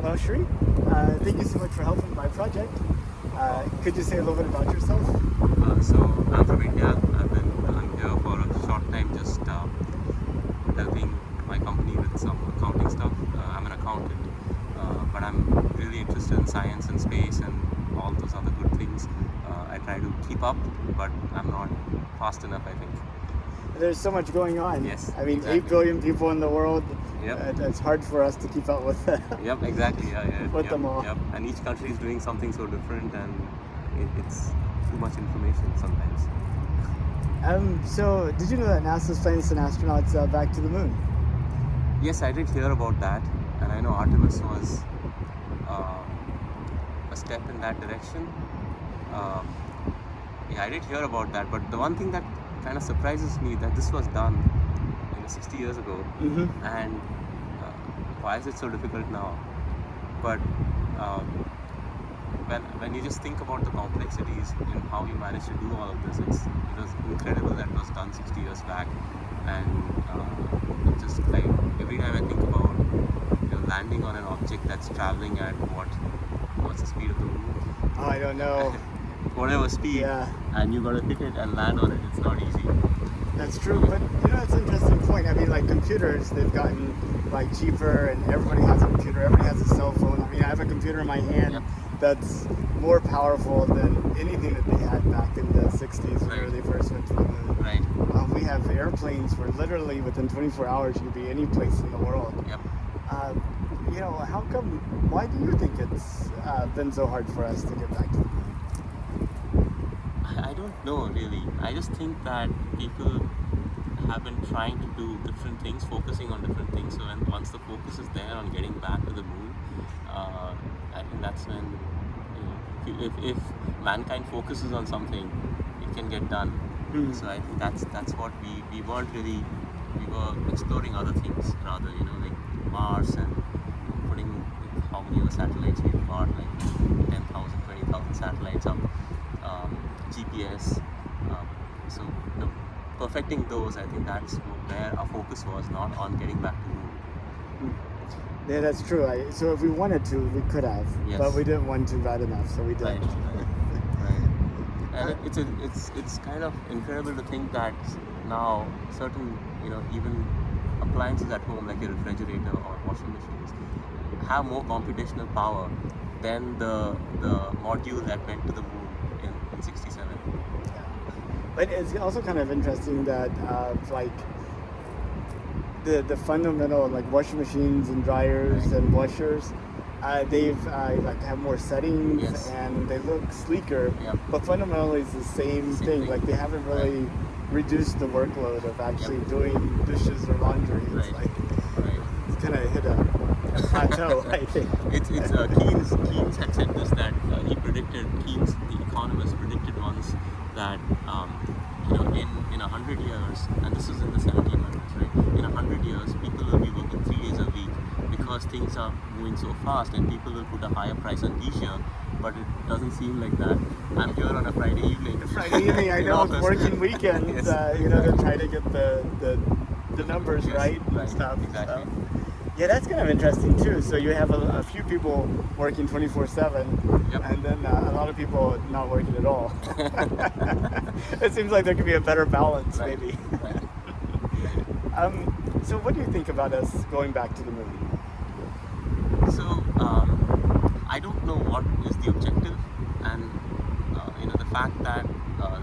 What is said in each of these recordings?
Well, Shri, thank you so much for helping my project. Could you say a little bit about yourself? So I'm from India. I've been here for a short time, just helping my company with some accounting stuff. I'm an accountant, but I'm really interested in science and space and all those other good things. I try to keep up, but I'm not fast enough, I think. There's so much going on. Yes, I mean, exactly. 8 billion people in the world. Yep. It's hard for us to keep up with Yep, exactly. with them all. Yep. And each country is doing something so different, and it's too much information sometimes. So, did you know that NASA's planning to send astronauts back to the moon? Yes, I did hear about that, and I know Artemis was a step in that direction. Yeah, I did hear about that, but the one thing that kind of surprises me that this was done 60 years ago, and why is it so difficult now? But when you just think about the complexities in how you managed to do all of this, it was incredible that it was done 60 years back, and it's just like every time I think about landing on an object that's traveling at what's the speed of the moon? Oh, I don't know. Whatever speed, Yeah. and you gotta hit it and land on it. It's not easy. That's true, but it's an interesting point. I mean, like computers, they've gotten like cheaper, and everybody has a computer. Everybody has a cell phone. I mean, I have a computer in my hand Yep. that's more powerful than anything that they had back in the '60s, where Right. they first went to the moon. Right. We have airplanes where literally within 24 hours you could be any place in the world. Yep. How come? Why do you think it's been so hard for us to get back to the moon? I don't know really. I just think that people have been trying to do different things, focusing on different things. So once the focus is there on getting back to the moon, I think that's when if mankind focuses on something, it can get done. So I think that's what we weren't really. We were exploring other things rather, like Mars and putting how many of the satellites we've got, like 10,000, 20,000 satellites up. GPS, so perfecting those, I think that's where our focus was, not on getting back to the moon. Yeah, that's true. So if we wanted to, we could have, Yes. but we didn't want to bad enough, so we Right, didn't. right. And it's kind of incredible to think that now certain even appliances at home like a refrigerator or washing machines have more computational power than the module that went to the moon in '67. But it's also kind of interesting that the fundamental like washing machines and dryers and washers, they've have more settings. Yes. And they look sleeker. Yep. But fundamentally it's the same thing. Like they haven't really reduced the workload of actually doing dishes or laundry. It's Right. it's kind of hit a plateau. I think. It's Keynes had said this, that Keynes, the economist, predicted once that in 100 years, and this is in the 1700s, right? In 100 years, people will be working 3 days a week because things are moving so fast, and people will put a higher price on leisure. But it doesn't seem like that. I'm here on a Friday evening. Friday evening, I know, it's working weekends. Yes. To try to get the numbers right and right, stuff. exactly. So. Yeah, that's kind of interesting too. So you have a few people working 24/7, Yep. and then a lot of people not working at all. It seems like there could be a better balance, Right, maybe. right. So what do you think about us going back to the moon? So I don't know what is the objective, and the fact that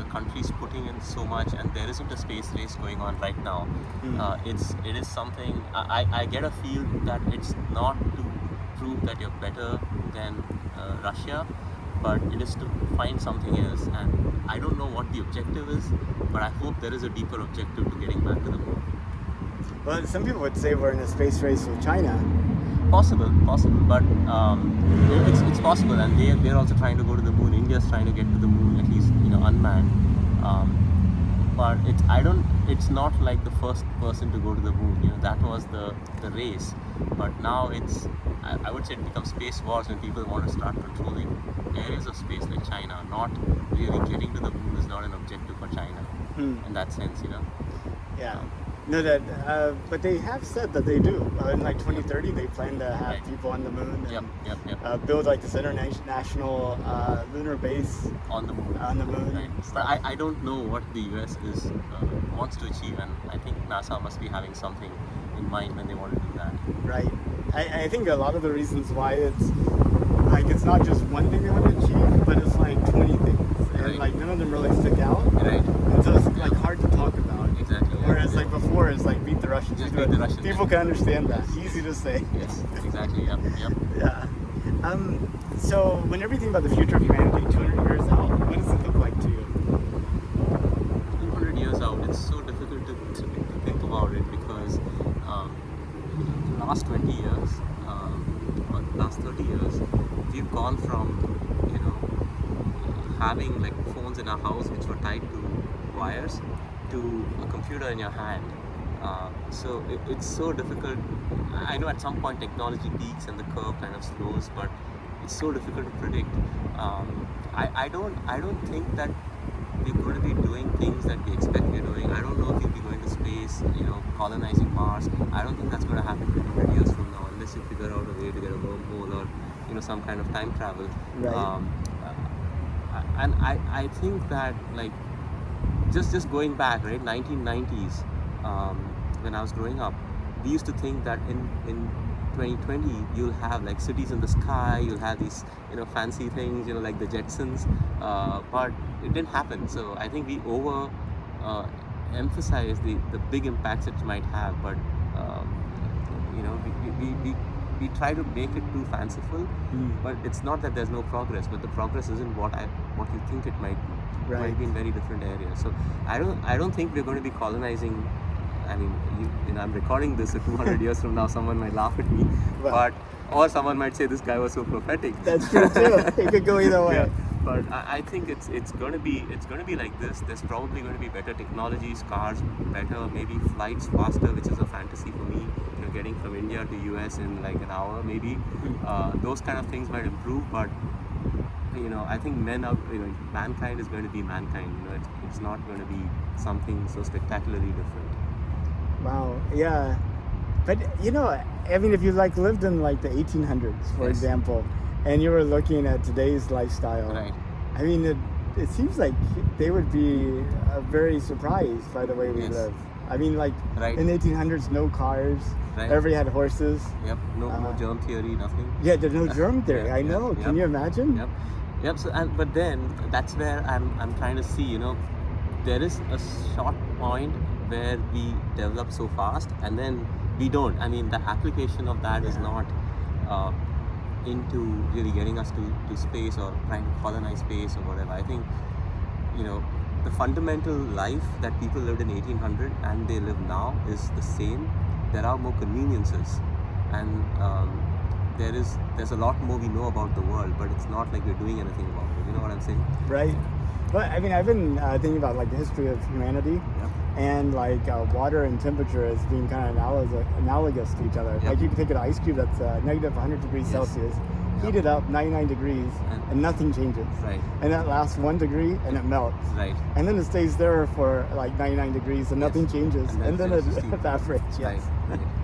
the country's putting in so much, and there isn't a space race going on right now. It is something I get a feel that it's not to prove that you're better than Russia, but it is to find something else. And I don't know what the objective is, but I hope there is a deeper objective to getting back to the moon. Well, some people would say we're in a space race with China. Possible, but it's possible, and they're also trying to go to the moon. India's trying to get to the moon, at least unmanned. But it's not like the first person to go to the moon. That was the race, but now I would say it becomes space wars when people want to start controlling areas of space like China. Not really getting to the moon is not an objective for China in that sense. Yeah. No, that, but they have said that they do. In like 2030, they plan to have Right. people on the moon Yep, and yep, yep. build like this international lunar base On the moon. on the moon Right. and But stuff. I don't know what the US is wants to achieve, and I think NASA must be having something in mind when they want to do that. Right. I think a lot of the reasons why it's not just one thing they want to achieve, but it's like 20 things, and Right. like none of them really stick out, Right. and so it's like hard to talk about. Exactly. Yeah. Whereas Yeah. like before, it's like beat the Russians. Just beat the Russians. People can understand that. Easy to say. Yes. Exactly. Yep. Yep. Yeah. So whenever you think about the future of humanity, 200 years out, what does it look like to you? 200 years out, it's so difficult to think about it because the last 20 years, or last 30 years, we've gone from, you know, having like phones in our house which were tied to wires to a computer in your hand. So it's so difficult. I know at some point technology peaks and the curve kind of slows, but it's so difficult to predict. I don't think that we're going to be doing things that we expect we're doing. I don't know if we'll be going to space, colonizing Mars. I don't think that's going to happen 200 years from now unless you figure out a way to get a wormhole or some kind of time travel. Right. And I think that like just going back, right, 1990s, when I was growing up, we used to think that in 2020 you'll have like cities in the sky, you'll have these fancy things, like the Jetsons, but it didn't happen. So I think we over emphasize the big impacts it might have, but we try to make it too fanciful. But it's not that there's no progress, but the progress isn't what you think it might be. It Right. might be in very different areas. So I don't think we're going to be colonizing. I mean, I'm recording this, so 200 years from now, someone might laugh at me, Well- or someone might say this guy was so prophetic. That's true too. It could go either way. Yeah, but I think it's going to be like this. There's probably going to be better technologies, cars better, maybe flights faster, which is a fantasy for me. Getting from India to US in like an hour, maybe. Those kind of things might improve, but I think mankind is going to be mankind. It's not going to be something so spectacularly different. Wow. Yeah. But I mean, if you like lived in like the 1800s, for Yes. example, and you were looking at today's lifestyle, Right. I mean, it seems like they would be very surprised by the way we Yes. live. I mean, like Right. in the 1800s, no cars. Right. Everybody had horses. Yep. No germ theory, nothing. Yeah, there's no germ theory. Yeah, I yeah, know. yep. Can you imagine? Yep. So, but then that's where I'm trying to see. There is a short point where we develop so fast, and then we don't. I mean, the application of that is Yeah. not into really getting us to space or trying to colonize space or whatever. I think the fundamental life that people lived in 1800 and they live now is the same. There are more conveniences, and there's a lot more we know about the world, but it's not like we're doing anything about it. You know what I'm saying? Right. But I mean, I've been thinking about like the history of humanity, Yep. and like water and temperature as being kind of analogous to each other. Yep. Like you can take an ice cube that's negative 100 degrees Yes. Celsius, Yep. heat it up 99 degrees, and nothing changes. Right. And that lasts 1 degree, and it melts. Right. And then it stays there for like 99 degrees, and Yes. nothing changes, And then then it's it just steam. evaporates. Yes.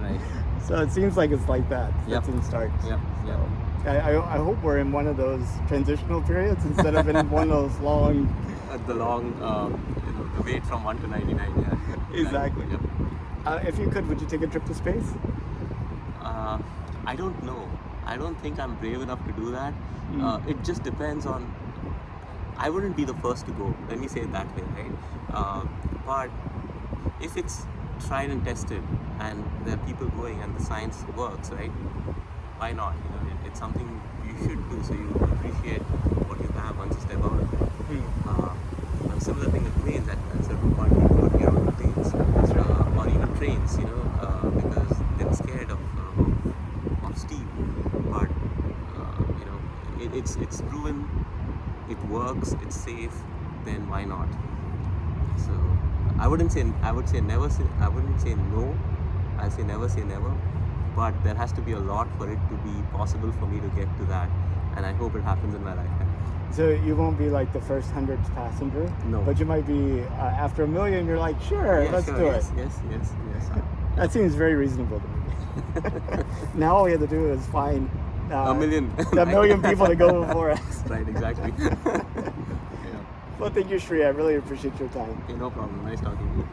Right. So it seems like it's like that. Yep. That's in starts. Yep. Yep. I hope we're in one of those transitional periods instead of in one of those long. The long, the wait from 1 to 99. Yeah. Exactly. Yep. If you could, would you take a trip to space? I don't know. I don't think I'm brave enough to do that. It just depends on. I wouldn't be the first to go. Let me say it that way, right? But if it's tried and tested, and there are people going, and the science works, right? Why not? It's something you should do, so you appreciate what you have once you step out of it. And similar thing with planes. At a certain point, people would get on planes, or even trains, because they're scared of steam. But it's proven, it works, it's safe. Then why not? So I would say never. I wouldn't say no. I'll say never. But there has to be a lot for it to be possible for me to get to that, and I hope it happens in my lifetime. So you won't be like the first 100th passenger. No. But you might be after 1 million. You're like, sure, Yeah, let's sure, do yes, it. yes. That seems very reasonable to me. Now all we have to do is find A million. a million people to go before us. Right, exactly. Yeah. Well, thank you, Shri. I really appreciate your time. Okay, no problem. Nice talking to you.